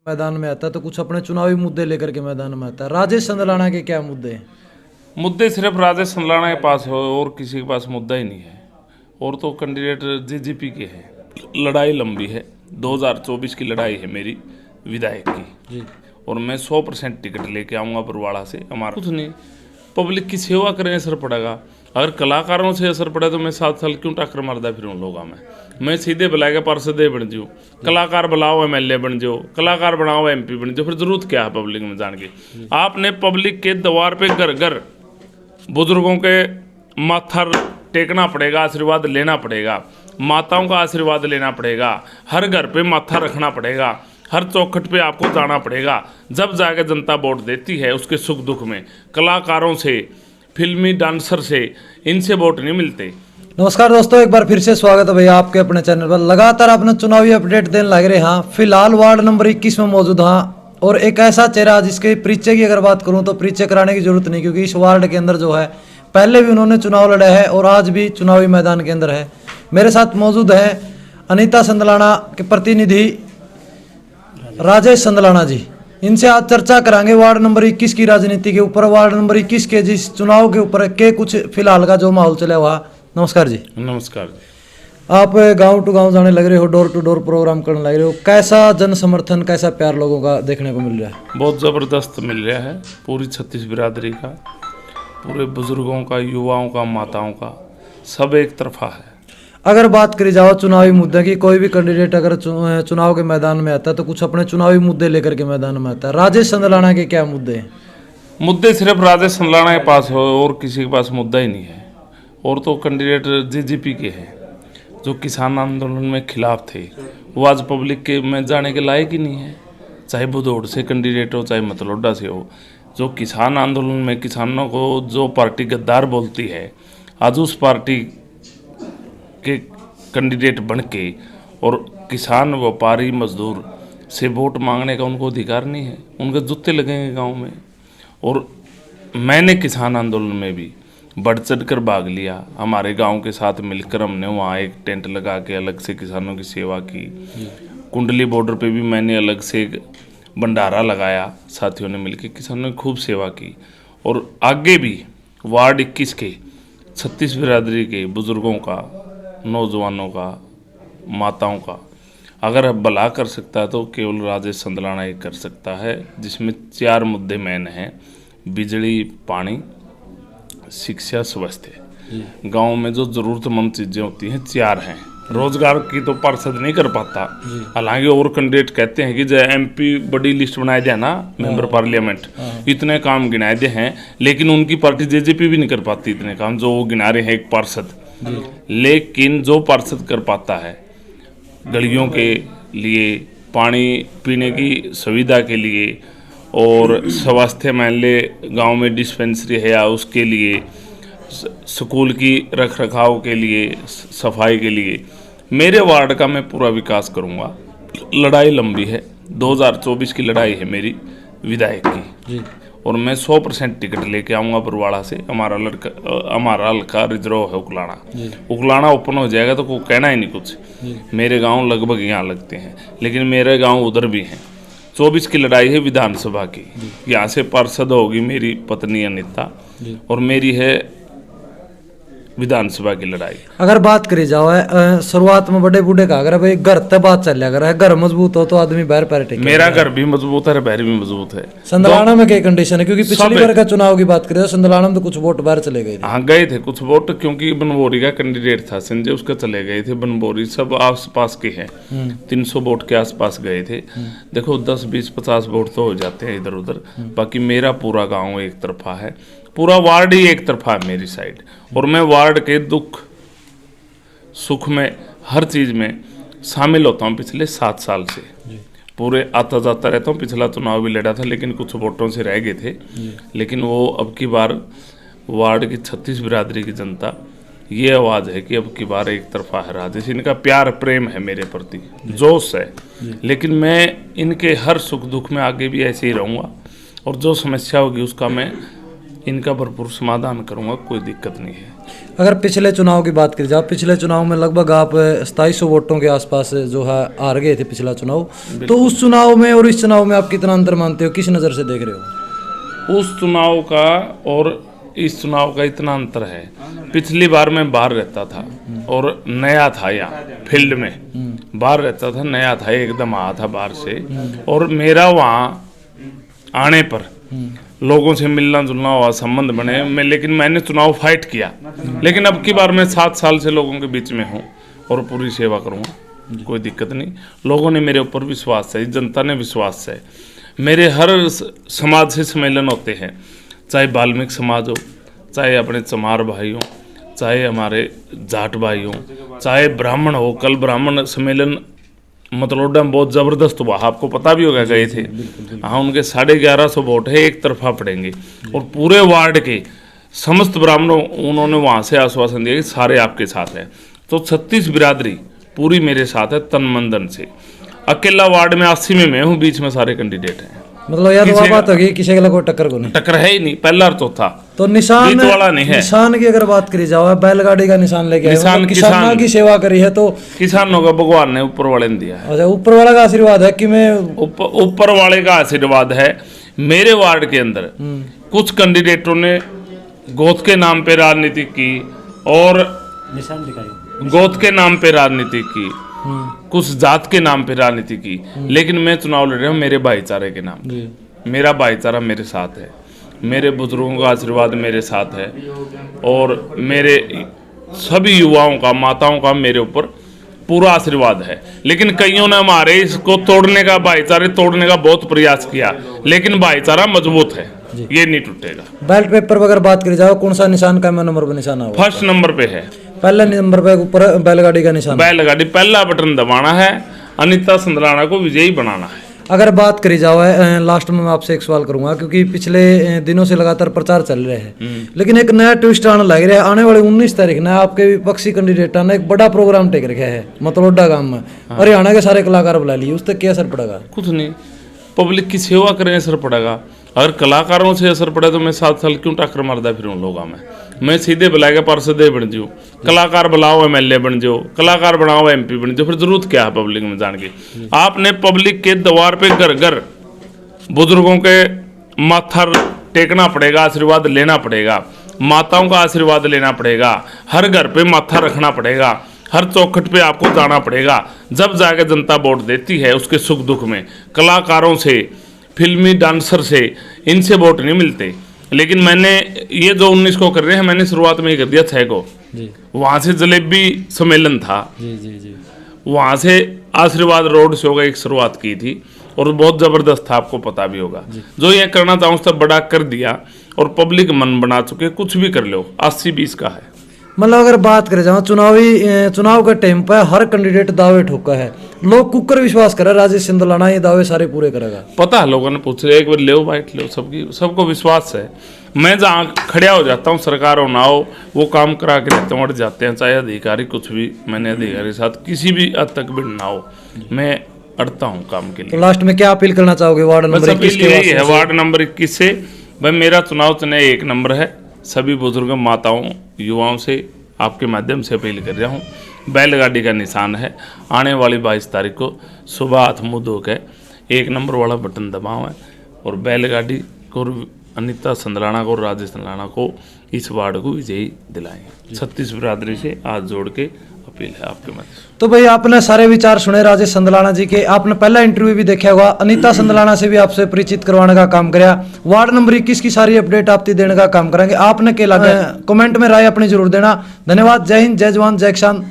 मैदान में आता है तो कुछ अपने चुनावी मुद्दे लेकर के मैदान में आता है। राजेश संदलाना के क्या मुद्दे हैं? मुद्दे सिर्फ राजेश संदलाना के पास हो और किसी के पास मुद्दा ही नहीं है। और तो कैंडिडेट जेजेपी के हैं। लड़ाई लंबी है, 2024 की लड़ाई है मेरी विधायक की जी। और मैं 100% टिकट लेके आऊँगा बरवाड़ा से। हमारा कुछ नहीं, पब्लिक की सेवा करें असर पड़ेगा। अगर कलाकारों से असर पड़े तो मैं 7 साल क्यों टक्कर मारदा फिर उन लोगों में। मैं सीधे बुला के पार्षद बन जाऊँ, कलाकार बुलाओ MLA बन जाओ, कलाकार बनाओ MP बन जाओ, फिर जरूरत क्या है पब्लिक में जान के। आपने पब्लिक के द्वार पे घर घर बुजुर्गों के माथा टेकना पड़ेगा, आशीर्वाद लेना पड़ेगा, माताओं का आशीर्वाद लेना पड़ेगा, हर घर पे माथा रखना पड़ेगा, हर चौखट पे आपको जाना पड़ेगा। जब जाके जनता वोट देती है उसके सुख दुख में। कलाकारों से, फिल्मी डांसर से, इनसे वोट नहीं मिलते। नमस्कार दोस्तों, एक बार फिर से स्वागत है भैया आपके अपने चैनल पर। लगातार अपना चुनावी अपडेट देने लग रहे हैं। फिलहाल वार्ड नंबर 21 में मौजूद हाँ, और एक ऐसा चेहरा जिसके परिचय की अगर बात करूं तो परिचय कराने की जरूरत नहीं, क्योंकि इस वार्ड के अंदर जो है पहले भी उन्होंने चुनाव लड़ा है और आज भी चुनावी मैदान के अंदर है। मेरे साथ मौजूद है अनीता संदलाना के प्रतिनिधि राजेश संदलाना जी। इनसे आज चर्चा करांगे वार्ड नंबर 21 की राजनीति के ऊपर, वार्ड नंबर 21 के जिस चुनाव के ऊपर के कुछ फिलहाल का जो माहौल चला हुआ। नमस्कार जी। नमस्कार जी। आप गांव टू गांव जाने लग रहे हो, डोर टू डोर प्रोग्राम करने लग रहे हो। कैसा जन समर्थन, कैसा प्यार लोगों का देखने को मिल रहा है? बहुत ज़बरदस्त मिल रहा है। पूरी 36 बिरादरी का, पूरे बुजुर्गों का, युवाओं का, माताओं का, सब एक तरफा है। अगर बात करी जाओ चुनावी मुद्दे की, कोई भी कैंडिडेट अगर चुनाव के मैदान में आता है तो कुछ अपने चुनावी मुद्दे लेकर के मैदान में आता है। राजेश संदलाना के क्या मुद्दे हैं? मुद्दे सिर्फ राजेश संदलाना के पास हो और किसी के पास मुद्दा ही नहीं है। और तो कैंडिडेट जेजेपी के हैं जो किसान आंदोलन में खिलाफ थे, वो आज पब्लिक के में जाने के लायक ही नहीं है। चाहे बुधौड़ से कैंडिडेट हो, चाहे मतलोडा से हो, जो किसान आंदोलन में किसानों को जो पार्टी गद्दार बोलती है, आज उस पार्टी के कैंडिडेट बन के और किसान, व्यापारी, मजदूर से वोट मांगने का उनको अधिकार नहीं है। उनके जूते लगेंगे गांव में। और मैंने किसान आंदोलन में भी बढ़ चढ़ कर भाग लिया। हमारे गांव के साथ मिलकर हमने वहाँ एक टेंट लगा के अलग से किसानों की सेवा की। कुंडली बॉर्डर पे भी मैंने अलग से एक भंडारा लगाया, साथियों ने मिलकर किसानों की खूब सेवा की। और आगे भी वार्ड 21 के 36 बिरादरी के बुजुर्गों का, नौजवानों का, माताओं का अगर भला कर सकता है तो केवल राजेश संदलाना ही कर सकता है, जिसमें 4 मुद्दे मेन हैं। बिजली, पानी, शिक्षा, स्वास्थ्य। गांव में जो ज़रूरतमंद चीज़ें होती हैं 4 हैं। रोजगार की तो पार्षद नहीं कर पाता। हालांकि और कैंडिडेट कहते हैं कि जय MP बड़ी लिस्ट बनाए दिया ना, मेंबर पार्लियामेंट, इतने काम गिनाए दे हैं, लेकिन उनकी पार्टी जेजेपी भी नहीं कर पाती इतने काम जो वो गिना रहे हैं एक पार्षद। लेकिन जो पार्षद कर पाता है गलियों के लिए, पानी पीने की सुविधा के लिए, और स्वास्थ्य मान ले गाँव में डिस्पेंसरी है या उसके लिए, स्कूल की रख रखाव के लिए, सफाई के लिए, मेरे वार्ड का मैं पूरा विकास करूंगा। लड़ाई लंबी है, 2024 की लड़ाई है मेरी विधायक की जी। और मैं 100% टिकट लेके आऊँगा बरवाड़ा से। हमारा हल्का रिजर्व है उकलाना। उकलाना ओपन हो जाएगा तो कोई कहना ही नहीं कुछ। मेरे गांव लगभग यहाँ लगते हैं, लेकिन मेरे गांव उधर भी हैं। 24 की लड़ाई है विधानसभा की। यहाँ से पार्षद होगी मेरी पत्नी अनीता और मेरी है विधानसभा की लड़ाई। अगर बात करी जाओ शुरुआत में बड़े बूढ़े का, अगर भाई घर तक बात चल रहा है, घर मजबूत हो तो आदमी बाहर पैर टेके। मेरा घर भी मजबूत है, बैर भी मजबूत है। संदलाना में क्या कंडीशन है? क्योंकि पिछली बार का चुनाव की बात करें तो संदलाना में तो कुछ वोट बाहर चले गए थे। हाँ, गए थे कुछ वोट, क्योंकि बनबोरी का कैंडिडेट था संजय, उसका चले गए थे। बनबोरी सब आस पास के हैं, 300 वोट के आसपास गए थे। देखो 10, 20, 50 वोट तो हो जाते हैं इधर उधर। बाकी मेरा पूरा गाँव एक तरफा है, पूरा वार्ड ही एक तरफा है मेरी साइड। और मैं वार्ड के दुख सुख में, हर चीज़ में शामिल होता हूँ पिछले 7 साल से। पूरे आता जाता रहता हूँ। पिछला चुनाव भी लड़ा था, लेकिन कुछ वोटों से रह गए थे। लेकिन वो अब की बार वार्ड की 36 बिरादरी की जनता, ये आवाज़ है कि अब की बार एक तरफा है राजेश। इनका प्यार प्रेम है मेरे प्रति, जोश है। लेकिन मैं इनके हर सुख दुख में आगे भी ऐसे ही रहूँगा और जो समस्या होगी उसका मैं इनका भरपूर समाधान करूंगा, कोई दिक्कत नहीं है। अगर पिछले चुनाव की बात करी जाए, पिछले चुनाव में लगभग आप 2700 वोटों के आसपास जो है हार गए थे पिछला चुनाव, तो उस चुनाव में और इस चुनाव में आप कितना अंतर मानते हो, किस नज़र से देख रहे हो? उस चुनाव का और इस चुनाव का इतना अंतर है, पिछली बार मैं बाहर रहता था और नया था, यहाँ फील्ड में बाहर रहता था, नया था, एकदम आया था बाहर से, और मेरा वहाँ आने पर लोगों से मिलना जुलना हुआ, संबंध बने मैं, लेकिन मैंने चुनाव फाइट किया। लेकिन अब की बार मैं 7 साल से लोगों के बीच में हूँ और पूरी सेवा करूँगा, कोई दिक्कत नहीं। लोगों ने मेरे ऊपर विश्वास है, जनता ने विश्वास है। मेरे हर समाज से सम्मेलन होते हैं, चाहे वाल्मीकि समाज हो, चाहे अपने चमार भाई हो, चाहे हमारे जाट भाई हो, चाहे ब्राह्मण हो। कल ब्राह्मण सम्मेलन मतलोडा में बहुत ज़बरदस्त हुआ, आपको पता भी होगा, गए थे। हाँ, उनके 1150 वोट है, एक तरफा पड़ेंगे, और पूरे वार्ड के समस्त ब्राह्मणों उन्होंने वहाँ से आश्वासन दिया कि सारे आपके साथ हैं। तो 36 बिरादरी पूरी मेरे साथ है, तन मन धन से। अकेला वार्ड में 80 में मैं हूँ, बीच में सारे कैंडिडेट हैं। मतलब यार वो बात होगी, किसी के कोई टक्कर को नहीं, टक्कर है ही नहीं, पहला और चौथा। तो निशान वाला नहीं है। निशान की अगर बात करी जाए, बैलगाड़ी का निशान लेके आए, निशान किसानों की सेवा करी है, तो किसानों का भगवान ने ऊपर वाले ने दिया है। अच्छा, ऊपर वाला का आशीर्वाद है कि मैं ऊपर वाले का आशीर्वाद है। मेरे वार्ड के अंदर कुछ कैंडिडेटों ने गोद के नाम पे राजनीति की और निशान दिखाई, गोद के नाम पे राजनीति की, कुछ जात के नाम पे राजनीति की, लेकिन मैं चुनाव लड़ रहा हूँ मेरे भाईचारे के नाम पे। मेरा भाईचारा मेरे साथ है, मेरे बुजुर्गों का आशीर्वाद मेरे साथ है, और मेरे सभी युवाओं का, माताओं का मेरे ऊपर पूरा आशीर्वाद है। लेकिन कईयों ने हमारे इसको तोड़ने का, भाईचारे तोड़ने का बहुत प्रयास किया, लेकिन भाईचारा मजबूत है, ये नहीं टूटेगा। बैलेट पेपर पर अगर बात करी जाए, कौन सा निशान का नंबर पर निशान होगा? फर्स्ट नंबर पे है, पहले नंबर पे ऊपर बैलगाड़ी का निशान, बैलगाड़ी पहला बटन दबाना है, अनीता संदलाना को विजयी बनाना है। अगर बात करी जाए, लास्ट में मैं आपसे एक सवाल करूंगा, क्योंकि पिछले दिनों से लगातार प्रचार चल रहे हैं, लेकिन एक नया ट्विस्ट आने लग रहा है। आने वाले 19 तारीख ने आपके विपक्षी कैंडिडेट ने एक बड़ा प्रोग्राम टेक रखा है मतलोडा गांव में, हरियाणा के सारे कलाकार बुला लिए, उस तक क्या असर पड़ेगा? कुछ नहीं, पब्लिक की सेवा करें असर पड़ेगा। अगर कलाकारों से असर पड़े तो मैं 7 साल क्यों टक्कर मारदा फिरूँ लोगों में? मैं सीधे बुलाएगा पार्षद बन जाऊँ, कलाकार बुलाओ MLA बन जाओ, कलाकार बनाओ MP बन जाओ, फिर जरूरत क्या है पब्लिक में जान के? आपने पब्लिक के द्वार पे घर घर बुजुर्गों के माथा टेकना पड़ेगा, आशीर्वाद लेना पड़ेगा, माताओं का आशीर्वाद लेना पड़ेगा, हर घर पे माथा रखना पड़ेगा, हर चौखट पे आपको जाना पड़ेगा। जब जाके जनता वोट देती है उसके सुख दुख में। कलाकारों से, फिल्मी डांसर से, इनसे वोट नहीं मिलते। लेकिन मैंने ये जो 19 को कर रहे हैं, मैंने शुरुआत में ही कर दिया 6 को। वहाँ से जलेबी सम्मेलन था, वहाँ से आशीर्वाद रोड शो का एक शुरुआत की थी, और बहुत ज़बरदस्त था, आपको पता भी होगा। जो ये करना चाहूँ सब बड़ा कर दिया, और पब्लिक मन बना चुके, कुछ भी कर लो, 80-20 का है। मतलब अगर बात करें जहाँ चुनाव के टाइम पर हर कैंडिडेट दावे ठोका है, लोग कुकर विश्वास करे राजेश सिंधलाना ये दावे सारे पूरे करेगा। पता है, लोगों ने पूछ लिया, एक बार ले बाइट लो, सबको विश्वास है। मैं जहाँ खड़ा हो जाता हूँ, सरकार हो ना हो, वो काम करा के रहते हैं, अड़ जाते हैं, चाहे अधिकारी कुछ भी। मैंने अधिकारी के साथ किसी भी हद तक भी ना हो, मैं अड़ता हूँ काम के लिए। तो लास्ट में क्या अपील करना चाहोगे वार्ड नंबर 21 के? यही है, वार्ड नंबर 21 से भाई मेरा चुनाव चिन्ह 1 नंबर है। सभी बुजुर्ग, माताओं, युवाओं से आपके माध्यम से अपील कर रहा हूँ, बैलगाड़ी का निशान है। आने वाली 22 तारीख को सुबह हाथ मुँह धो के 1 नंबर वाला बटन दबाओ है, और बैलगाड़ी को, अनीता संदलाना को, राजेश संदलाना को, इस वार्ड को विजयी दिलाएंगे। 36 बिरादरी से हाथ जोड़ के अपील है आपके माध्यम। तो भाई आपने सारे विचार सुने राजेश संदलाना जी के। आपने पहला इंटरव्यू भी देखा होगा, अनीता संदलाना से भी आपसे परिचित करवाने का काम कराया। वार्ड नंबर 21 की सारी अपडेट आपको देने का काम करेंगे। आपने क्या लगा, कमेंट में राय अपनी जरूर देना। धन्यवाद। जय हिंद, जय जवान, जय किसान।